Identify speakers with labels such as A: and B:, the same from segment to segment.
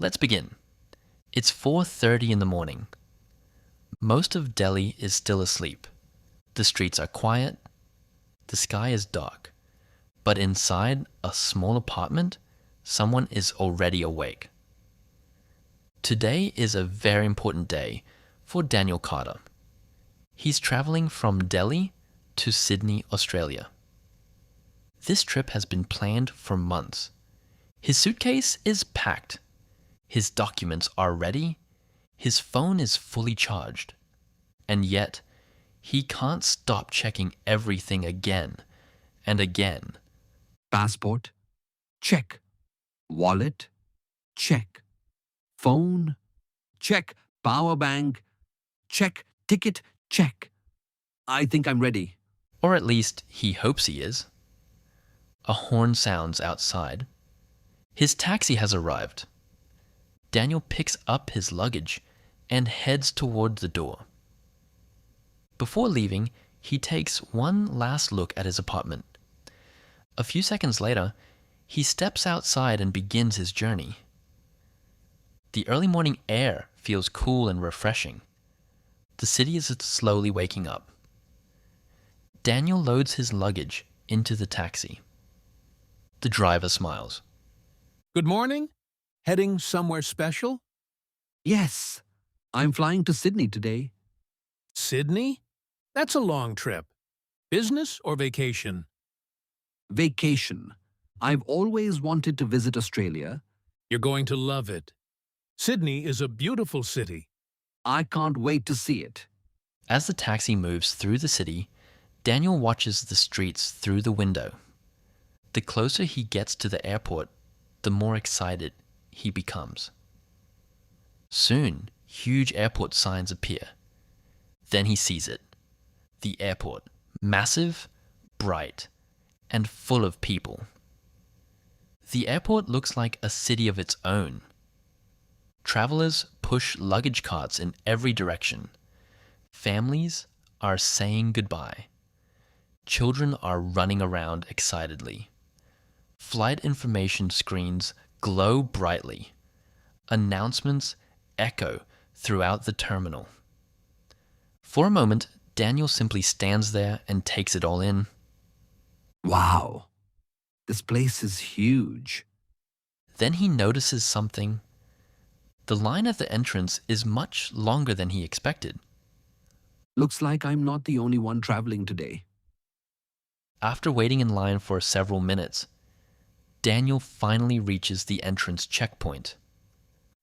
A: Let's begin. It's 4:30 in the morning. Most of Delhi is still asleep. The streets are quiet. The sky is dark. But inside a small apartment, someone is already awake. Today is a very important day for Daniel Carter. He's traveling from Delhi to Sydney, Australia. This trip has been planned for months. His suitcase is packed. His documents are ready. His phone is fully charged. And yet, he can't stop checking everything again and again.
B: Passport? Check. Wallet? Check. Phone? Check. Power bank? Check. Ticket? Check. I think I'm ready.
A: Or at least he hopes he is. A horn sounds outside. His taxi has arrived. Daniel picks up his luggage and heads toward the door. Before leaving, he takes one last look at his apartment. A few seconds later, he steps outside and begins his journey. The early morning air feels cool and refreshing. The city is slowly waking up. Daniel loads his luggage into the taxi. The driver smiles.
C: Good morning. Heading somewhere special?
B: Yes. I'm flying to Sydney today.
C: Sydney? That's a long trip. Business or vacation?
B: Vacation. I've always wanted to visit Australia.
C: You're going to love it. Sydney is a beautiful city.
B: I can't wait to see it.
A: As the taxi moves through the city, Daniel watches the streets through the window. The closer he gets to the airport, the more excited he becomes. Soon, huge airport signs appear. Then he sees it. The airport, massive, bright, and full of people. The airport looks like a city of its own. Travelers push luggage carts in every direction. Families are saying goodbye. Children are running around excitedly. Flight information screens glow brightly. Announcements echo throughout the terminal. For a moment, Daniel simply stands there and takes it all in.
B: Wow. This place is huge.
A: Then he notices something. The line at the entrance is much longer than he expected.
B: Looks like I'm not the only one traveling today.
A: After waiting in line for several minutes, Daniel finally reaches the entrance checkpoint.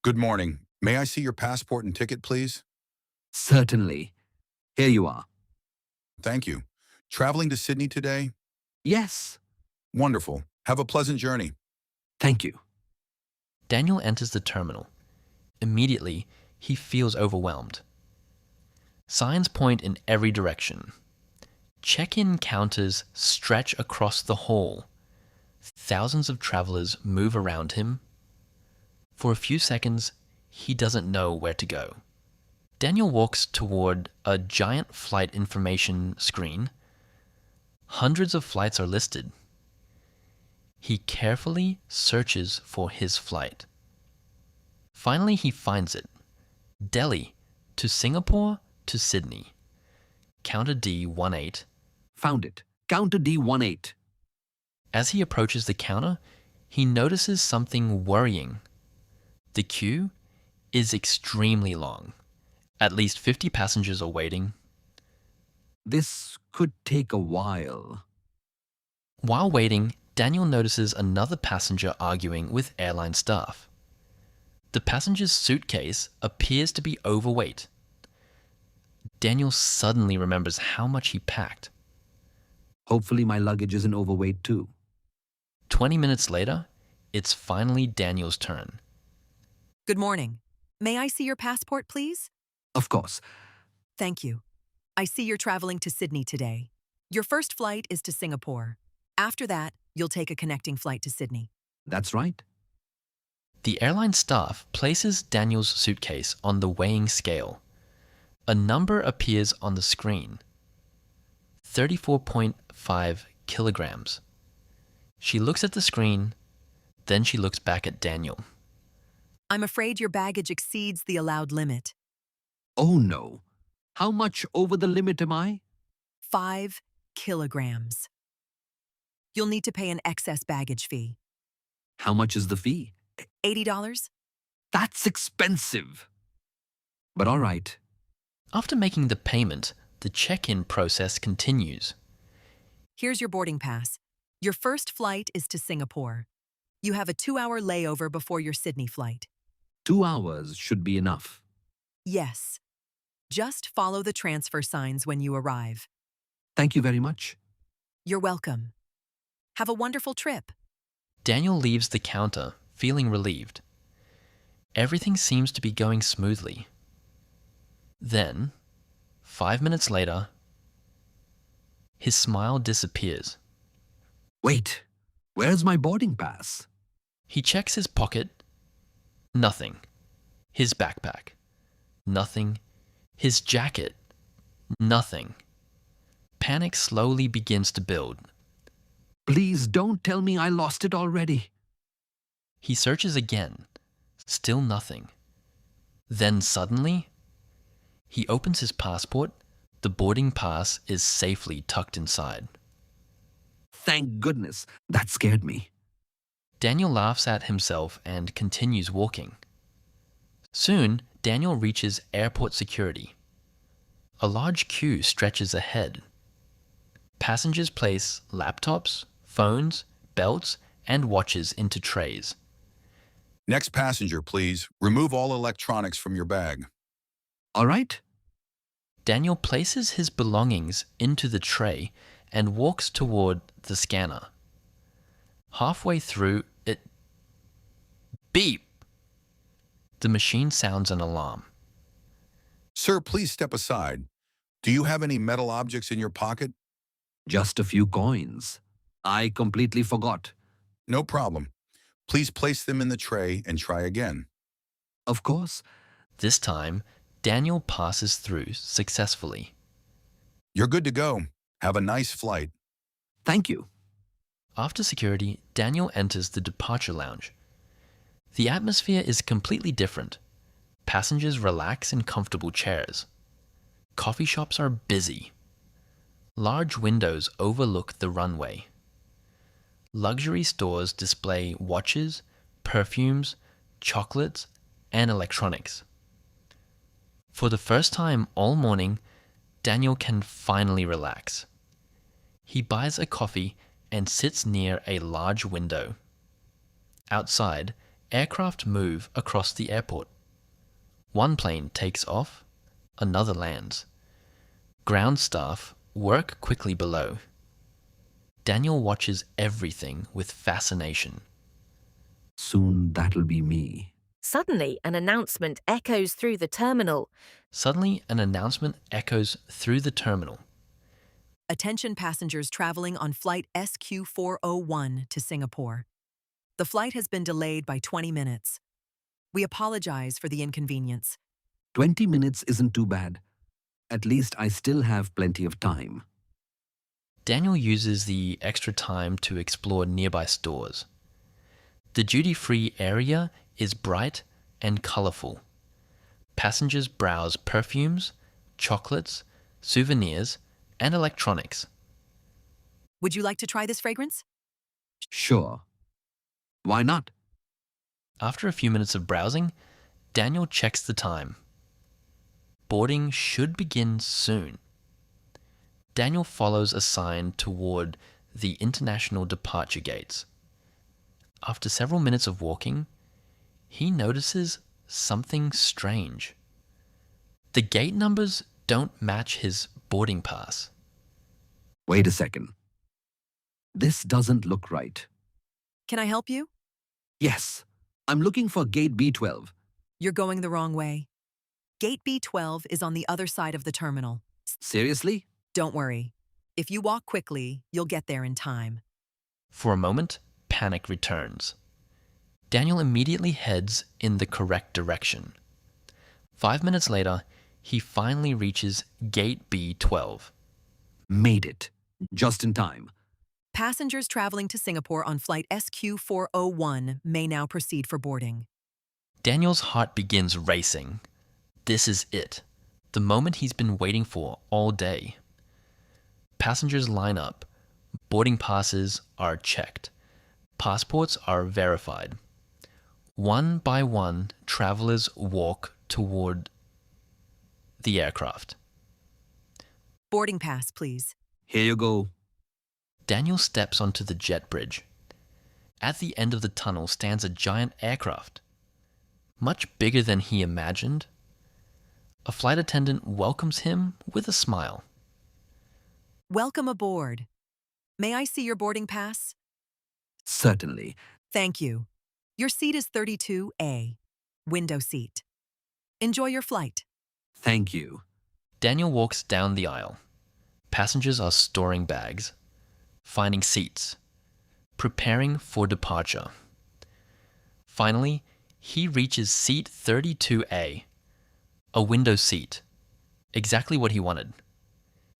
D: Good morning. May I see your passport and ticket, please?
B: Certainly. Here you are.
D: Thank you. Traveling to Sydney today?
B: Yes.
D: Wonderful. Have a pleasant journey.
B: Thank you.
A: Daniel enters the terminal. Immediately, he feels overwhelmed. Signs point in every direction. Check-in counters stretch across the hall. Thousands of travelers move around him. For a few seconds, he doesn't know where to go. Daniel walks toward a giant flight information screen. Hundreds of flights are listed. He carefully searches for his flight. Finally, he finds it. Delhi to Singapore to Sydney. Counter D18.
B: Found it. Counter D18.
A: As he approaches the counter, he notices something worrying. The queue is extremely long. At least 50 passengers are waiting.
B: This could take a while.
A: While waiting, Daniel notices another passenger arguing with airline staff. The passenger's suitcase appears to be overweight. Daniel suddenly remembers how much he packed.
B: Hopefully my luggage isn't overweight too.
A: 20 minutes later, it's finally Daniel's turn.
E: Good morning. May I see your passport, please?
B: Of course.
E: Thank you. I see you're traveling to Sydney today. Your first flight is to Singapore. After that, you'll take a connecting flight to Sydney.
B: That's right.
A: The airline staff places Daniel's suitcase on the weighing scale. A number appears on the screen. 34.5 kilograms. She looks at the screen, then she looks back at Daniel.
E: I'm afraid your baggage exceeds the allowed limit.
B: Oh no. How much over the limit am I?
E: 5 kilograms. You'll need to pay an excess baggage fee.
B: How much is the fee?
E: $80?
B: That's expensive. But all right.
A: After making the payment, the check-in process continues.
E: Here's your boarding pass. Your first flight is to Singapore. You have a 2-hour layover before your Sydney flight.
B: 2 hours should be enough.
E: Yes. Just follow the transfer signs when you arrive.
B: Thank you very much.
E: You're welcome. Have a wonderful trip.
A: Daniel leaves the counter, feeling relieved. Everything seems to be going smoothly. Then, 5 minutes later, his smile disappears.
B: Wait, where's my boarding pass?
A: He checks his pocket. Nothing. His backpack. Nothing. His jacket. Nothing. Panic slowly begins to build.
B: Please don't tell me I lost it already.
A: He searches again. Still nothing. Then suddenly, he opens his passport. The boarding pass is safely tucked inside.
B: Thank goodness, that scared me.
A: Daniel laughs at himself and continues walking. Soon, Daniel reaches airport security. A large queue stretches ahead. Passengers place laptops, phones, belts, and watches into trays.
D: Next passenger, please. Remove all electronics from your bag.
B: All right?
A: Daniel places his belongings into the tray and walks toward the scanner. Halfway through, it beep. The machine sounds an alarm.
D: Sir, please step aside. Do you have any metal objects in your pocket?
B: Just a few coins. I completely forgot.
D: No problem. Please place them in the tray and try again.
B: Of course.
A: This time, Daniel passes through successfully.
D: You're good to go. Have a nice flight.
B: Thank you.
A: After security, Daniel enters the departure lounge. The atmosphere is completely different. Passengers relax in comfortable chairs. Coffee shops are busy. Large windows overlook the runway. Luxury stores display watches, perfumes, chocolates, and electronics. For the first time all morning, Daniel can finally relax. He buys a coffee and sits near a large window. Outside, aircraft move across the airport. One plane takes off, another lands. Ground staff work quickly below. Daniel watches everything with fascination.
B: Soon that'll be me.
F: Suddenly, an announcement echoes through the terminal.
A: Suddenly, an announcement echoes through the terminal.
E: Attention passengers traveling on flight SQ401 to Singapore. The flight has been delayed by 20 minutes. We apologize for the inconvenience.
B: 20 minutes isn't too bad. At least I still have plenty of time.
A: Daniel uses the extra time to explore nearby stores. The duty-free area is bright and colorful. Passengers browse perfumes, chocolates, souvenirs, and electronics.
E: Would you like to try this fragrance?
B: Sure. Why not?
A: After a few minutes of browsing, Daniel checks the time. Boarding should begin soon. Daniel follows a sign toward the international departure gates. After several minutes of walking, he notices something strange. The gate numbers don't match his boarding pass.
B: Wait a second. This doesn't look right.
E: Can I help you?
B: Yes, I'm looking for gate B12.
E: You're going the wrong way. Gate B12 is on the other side of the terminal.
B: Seriously?
E: Don't worry. If you walk quickly, you'll get there in time.
A: For a moment, panic returns. Daniel immediately heads in the correct direction. 5 minutes later, he finally reaches Gate B12.
B: Made it. Just in time.
E: Passengers traveling to Singapore on flight SQ401 may now proceed for boarding.
A: Daniel's heart begins racing. This is it, the moment he's been waiting for all day. Passengers line up. Boarding passes are checked. Passports are verified. One by one, travelers walk toward the aircraft.
E: Boarding pass, please.
B: Here you go.
A: Daniel steps onto the jet bridge. At the end of the tunnel stands a giant aircraft, much bigger than he imagined. A flight attendant welcomes him with a smile.
E: Welcome aboard. May I see your boarding pass?
B: Certainly.
E: Thank you. Your seat is 32A, window seat. Enjoy your flight.
B: Thank you.
A: Daniel walks down the aisle. Passengers are storing bags, finding seats, preparing for departure. Finally, he reaches seat 32A, a window seat, exactly what he wanted.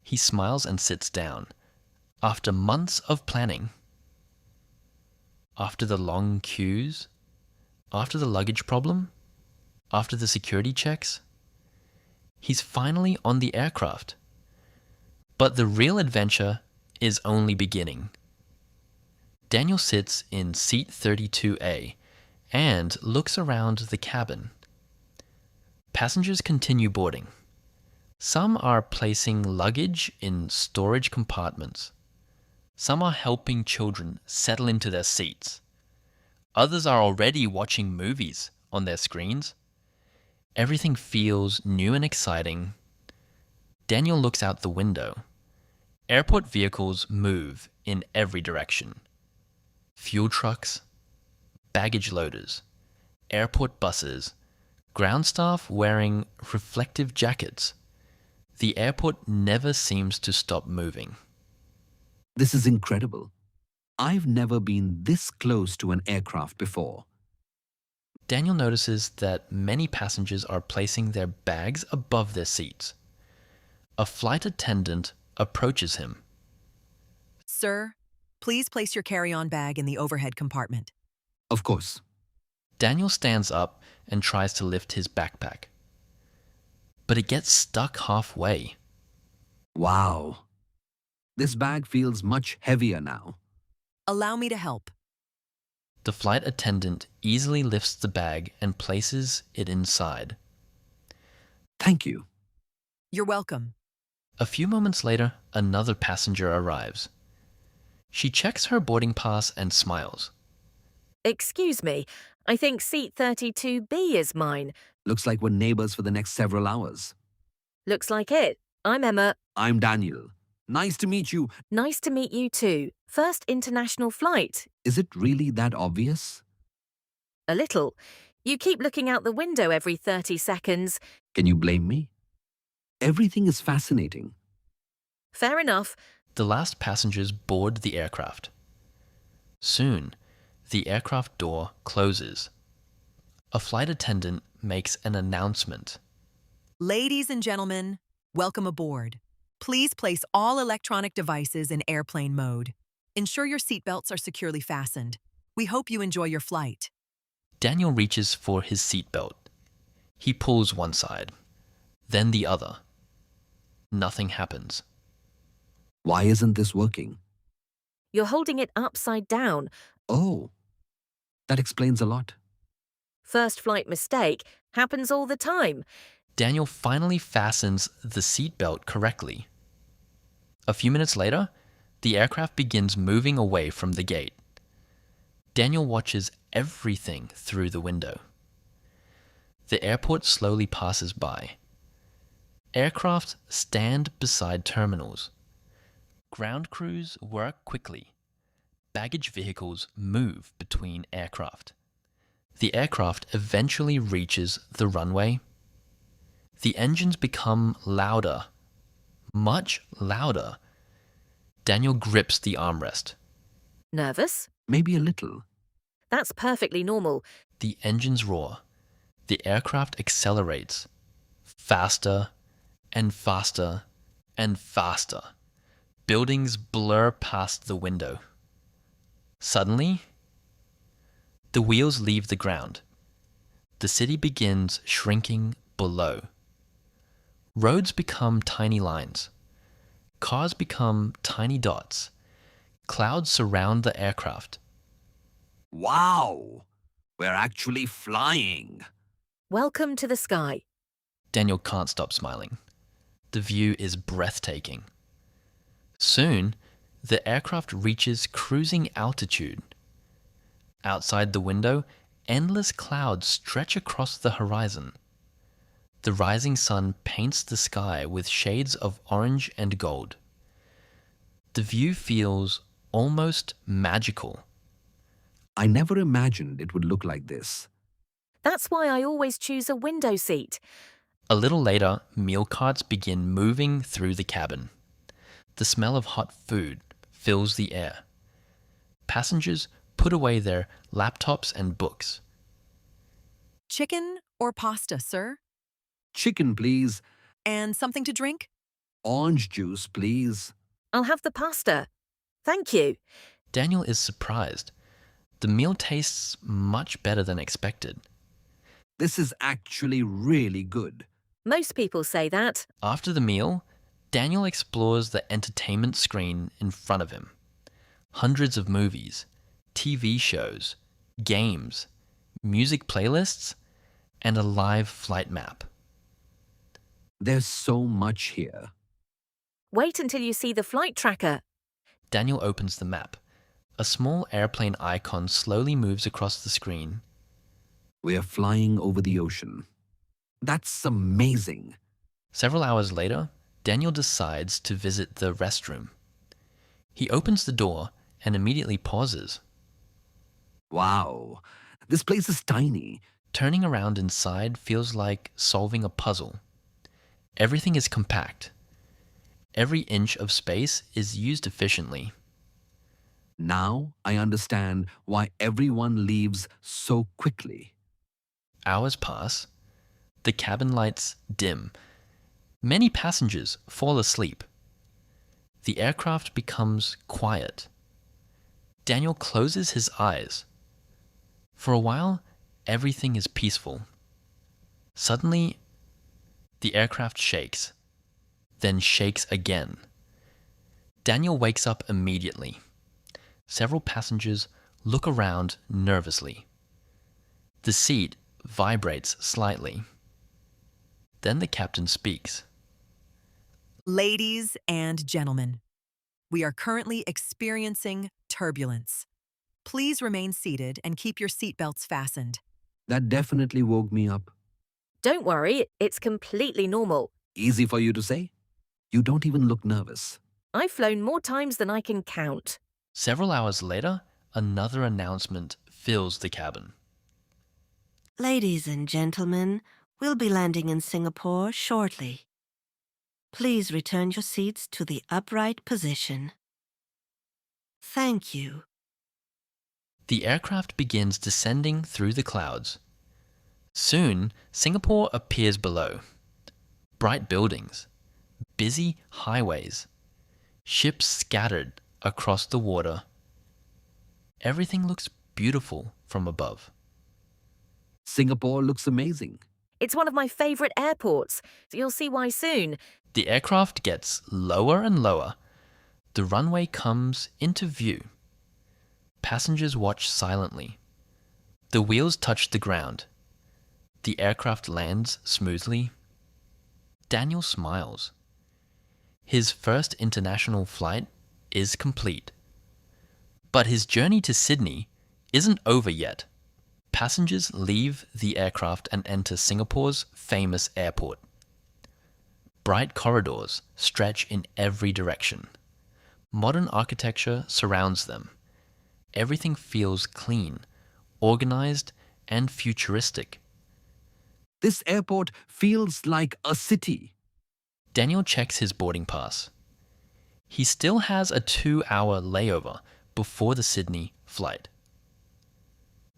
A: He smiles and sits down. After months of planning, after the long queues, after the luggage problem, after the security checks, he's finally on the aircraft. But the real adventure is only beginning. Daniel sits in seat 32A and looks around the cabin. Passengers continue boarding. Some are placing luggage in storage compartments. Some are helping children settle into their seats. Others are already watching movies on their screens. Everything feels new and exciting. Daniel looks out the window. Airport vehicles move in every direction. Fuel trucks, baggage loaders, airport buses, ground staff wearing reflective jackets. The airport never seems to stop moving.
B: This is incredible. I've never been this close to an aircraft before.
A: Daniel notices that many passengers are placing their bags above their seats. A flight attendant approaches him.
E: Sir, please place your carry-on bag in the overhead compartment.
B: Of course.
A: Daniel stands up and tries to lift his backpack, but it gets stuck halfway.
B: Wow. This bag feels much heavier now.
E: Allow me to help.
A: The flight attendant easily lifts the bag and places it inside.
B: Thank you.
E: You're welcome.
A: A few moments later, another passenger arrives. She checks her boarding pass and smiles.
F: Excuse me, I think seat 32B is mine.
B: Looks like we're neighbors for the next several hours.
F: Looks like it. I'm Emma.
B: I'm Daniel. Nice to meet you.
F: Nice to meet you too. First international flight.
B: Is it really that obvious?
F: A little. You keep looking out the window every 30 seconds.
B: Can you blame me? Everything is fascinating.
F: Fair enough.
A: The last passengers board the aircraft. Soon, the aircraft door closes. A flight attendant makes an announcement.
E: Ladies and gentlemen, welcome aboard. Please place all electronic devices in airplane mode. Ensure your seatbelts are securely fastened. We hope you enjoy your flight.
A: Daniel reaches for his seatbelt. He pulls one side, then the other. Nothing happens.
B: Why isn't this working?
F: You're holding it upside down.
B: Oh, that explains a lot.
F: First flight mistake happens all the time.
A: Daniel finally fastens the seatbelt correctly. A few minutes later, the aircraft begins moving away from the gate. Daniel watches everything through the window. The airport slowly passes by. Aircraft stand beside terminals. Ground crews work quickly. Baggage vehicles move between aircraft. The aircraft eventually reaches the runway. The engines become louder, much louder. Daniel grips the armrest.
F: Nervous?
B: Maybe a little.
F: That's perfectly normal.
A: The engines roar. The aircraft accelerates. Faster and faster and faster. Buildings blur past the window. Suddenly, the wheels leave the ground. The city begins shrinking below. Roads become tiny lines. Cars become tiny dots. Clouds surround the aircraft.
B: Wow! We're actually flying.
F: Welcome to the sky.
A: Daniel can't stop smiling. The view is breathtaking. Soon, the aircraft reaches cruising altitude. Outside the window, endless clouds stretch across the horizon. The rising sun paints the sky with shades of orange and gold. The view feels almost magical.
B: I never imagined it would look like this.
F: That's why I always choose a window seat.
A: A little later, meal carts begin moving through the cabin. The smell of hot food fills the air. Passengers put away their laptops and books.
E: Chicken or pasta, sir?
B: Chicken, please.
E: And something to drink?
B: Orange juice, please.
F: I'll have the pasta. Thank you.
A: Daniel is surprised. The meal tastes much better than expected.
B: This is actually really good.
F: Most people say that.
A: After the meal, Daniel explores the entertainment screen in front of him. Hundreds of movies, TV shows, games, music playlists, and a live flight map.
B: There's so much here.
F: Wait until you see the flight tracker.
A: Daniel opens the map. A small airplane icon slowly moves across the screen.
B: We are flying over the ocean. That's amazing.
A: Several hours later, Daniel decides to visit the restroom. He opens the door and immediately pauses.
B: Wow, this place is tiny.
A: Turning around inside feels like solving a puzzle. Everything is compact. Every inch of space is used efficiently.
B: Now I understand why everyone leaves so quickly.
A: Hours pass. The cabin lights dim. Many passengers fall asleep. The aircraft becomes quiet. Daniel closes his eyes. For a while, everything is peaceful. Suddenly, the aircraft shakes, then shakes again. Daniel wakes up immediately. Several passengers look around nervously. The seat vibrates slightly. Then the captain speaks.
E: Ladies and gentlemen, we are currently experiencing turbulence. Please remain seated and keep your seatbelts fastened.
B: That definitely woke me up.
F: Don't worry, it's completely normal.
B: Easy for you to say? You don't even look nervous.
F: I've flown more times than I can count.
A: Several hours later, another announcement fills the cabin.
G: Ladies and gentlemen, we'll be landing in Singapore shortly. Please return your seats to the upright position. Thank you.
A: The aircraft begins descending through the clouds. Soon, Singapore appears below. Bright buildings, busy highways, ships scattered across the water. Everything looks beautiful from above.
B: Singapore looks amazing.
F: It's one of my favourite airports, so you'll see why soon.
A: The aircraft gets lower and lower. The runway comes into view. Passengers watch silently. The wheels touch the ground. The aircraft lands smoothly. Daniel smiles. His first international flight is complete. But his journey to Sydney isn't over yet. Passengers leave the aircraft and enter Singapore's famous airport. Bright corridors stretch in every direction. Modern architecture surrounds them. Everything feels clean, organized, and futuristic.
B: This airport feels like a city.
A: Daniel checks his boarding pass. He still has a 2-hour layover before the Sydney flight.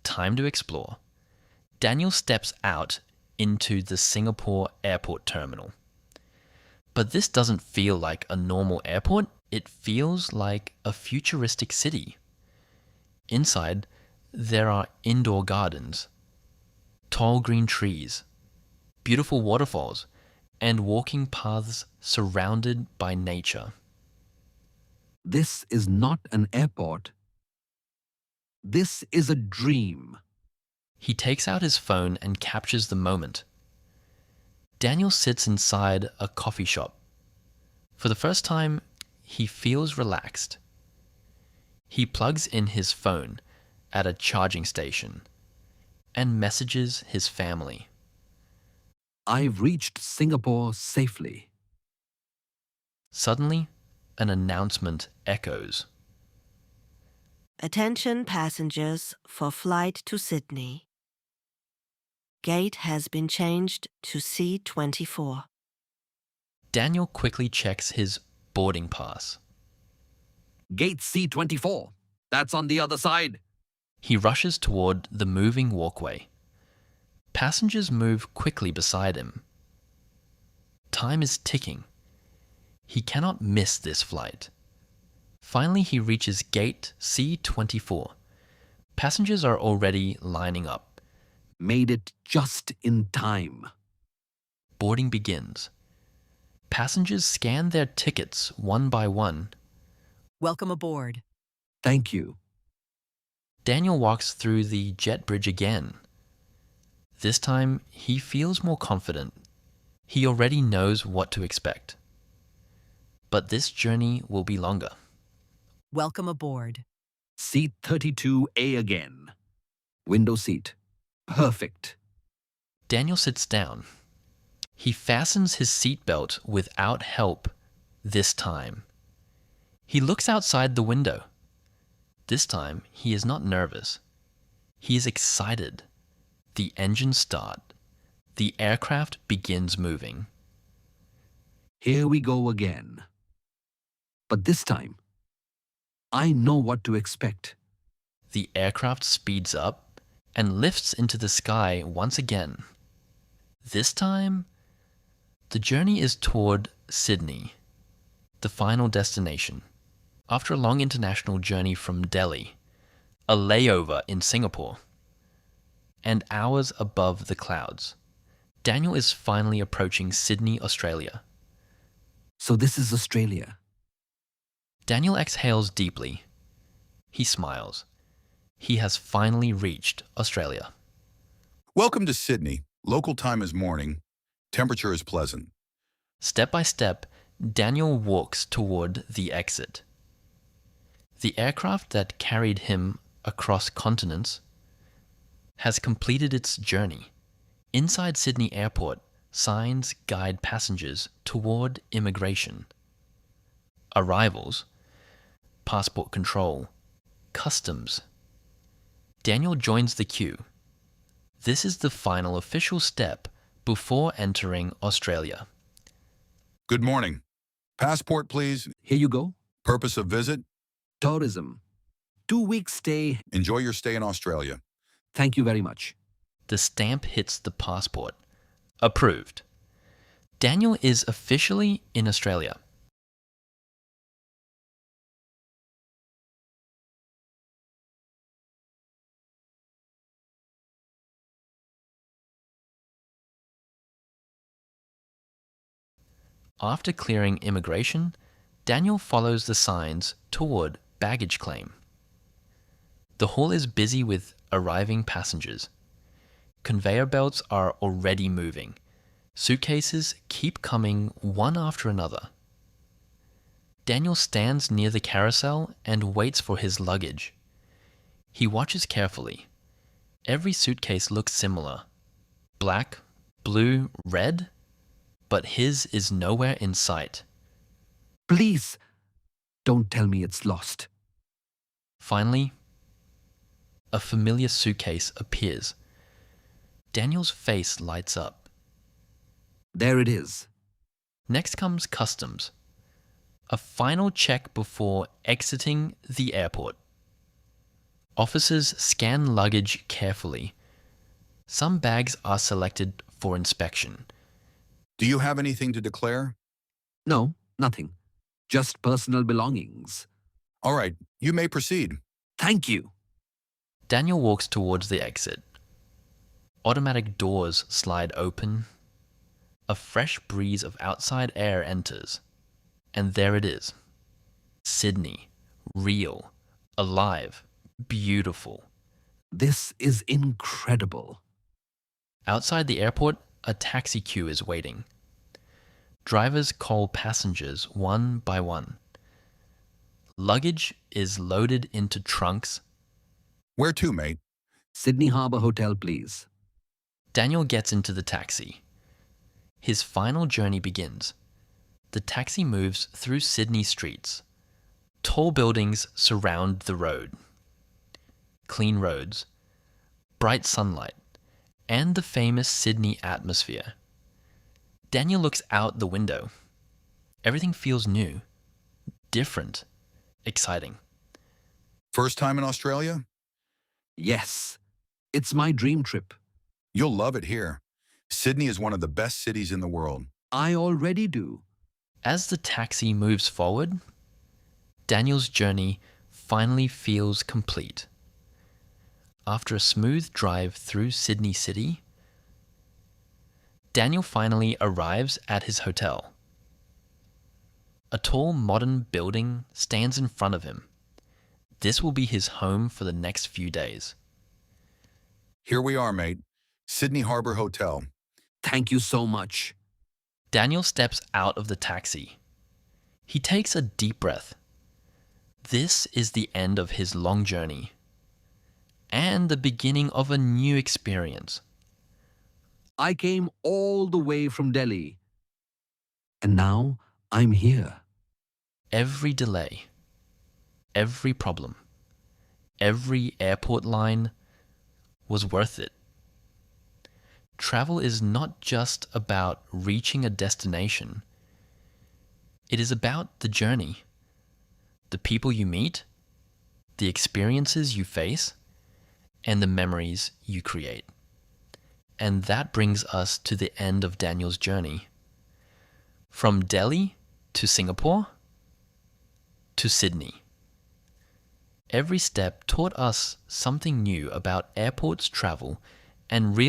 A: Time to explore. Daniel steps out into the Singapore airport terminal. But this doesn't feel like a normal airport. It feels like a futuristic city. Inside, there are indoor gardens. Tall green trees, beautiful waterfalls, and walking paths surrounded by nature.
B: This is not an airport. This is a dream.
A: He takes out his phone and captures the moment. Daniel sits inside a coffee shop. For the first time, he feels relaxed. He plugs in his phone at a charging station and messages his family.
B: I've reached Singapore safely.
A: Suddenly, an announcement echoes.
G: Attention passengers for flight to Sydney. Gate has been changed to C24.
A: Daniel quickly checks his boarding pass.
B: Gate C24. That's on the other side.
A: He rushes toward the moving walkway. Passengers move quickly beside him. Time is ticking. He cannot miss this flight. Finally, he reaches gate C24. Passengers are already lining up.
B: Made it just in time.
A: Boarding begins. Passengers scan their tickets one by one.
E: Welcome aboard.
B: Thank you.
A: Daniel walks through the jet bridge again. This time, he feels more confident. He already knows what to expect. But this journey will be longer.
E: Welcome aboard.
B: Seat 32A again. Window seat. Perfect.
A: Daniel sits down. He fastens his seatbelt without help this time. He looks outside the window. This time, he is not nervous. He is excited. The engines start. The aircraft begins moving.
B: Here we go again. But this time, I know what to expect.
A: The aircraft speeds up and lifts into the sky once again. This time, the journey is toward Sydney, the final destination. After a long international journey from Delhi, a layover in Singapore, and hours above the clouds, Daniel is finally approaching Sydney, Australia.
B: So this is Australia.
A: Daniel exhales deeply. He smiles. He has finally reached Australia.
D: Welcome to Sydney. Local time is morning. Temperature is pleasant.
A: Step by step, Daniel walks toward the exit. The aircraft that carried him across continents has completed its journey. Inside Sydney Airport, signs guide passengers toward immigration. Arrivals, passport control, customs. Daniel joins the queue. This is the final official step before entering Australia.
D: Good morning. Passport, please.
B: Here you go.
D: Purpose of visit?
B: Tourism. 2-week stay.
D: Enjoy your stay in Australia.
B: Thank you very much.
A: The stamp hits the passport. Approved. Daniel is officially in Australia. After clearing immigration, Daniel follows the signs toward baggage claim. The hall is busy with arriving passengers. Conveyor belts are already moving. Suitcases keep coming one after another. Daniel stands near the carousel and waits for his luggage. He watches carefully. Every suitcase looks similar. Black, blue, red, but his is nowhere in sight.
B: Please, don't tell me it's lost.
A: Finally, a familiar suitcase appears. Daniel's face lights up.
B: There it is.
A: Next comes customs. A final check before exiting the airport. Officers scan luggage carefully. Some bags are selected for inspection.
D: Do you have anything to declare?
B: No, nothing. Just personal belongings.
D: All right, you may proceed.
B: Thank you.
A: Daniel walks towards the exit. Automatic doors slide open. A fresh breeze of outside air enters. And there it is. Sydney. Real. Alive. Beautiful.
B: This is incredible.
A: Outside the airport, a taxi queue is waiting. Drivers call passengers one by one. Luggage is loaded into trunks.
D: Where to, mate?
B: Sydney Harbour Hotel, please.
A: Daniel gets into the taxi. His final journey begins. The taxi moves through Sydney streets. Tall buildings surround the road. Clean roads, bright sunlight, and the famous Sydney atmosphere. Daniel looks out the window. Everything feels new, different, exciting.
D: First time in Australia?
B: Yes, it's my dream trip.
D: You'll love it here. Sydney is one of the best cities in the world.
B: I already do.
A: As the taxi moves forward, Daniel's journey finally feels complete. After a smooth drive through Sydney City, Daniel finally arrives at his hotel. A tall modern building stands in front of him. This will be his home for the next few days.
D: Here we are, mate. Sydney Harbour Hotel.
B: Thank you so much.
A: Daniel steps out of the taxi. He takes a deep breath. This is the end of his long journey and the beginning of a new experience.
B: I came all the way from Delhi. And now I'm here.
A: Every delay, every problem, every airport line was worth it. Travel is not just about reaching a destination. It is about the journey, the people you meet, the experiences you face, and the memories you create. And that brings us to the end of Daniel's journey. From Delhi to Singapore to Sydney. Every step taught us something new about airports travel and real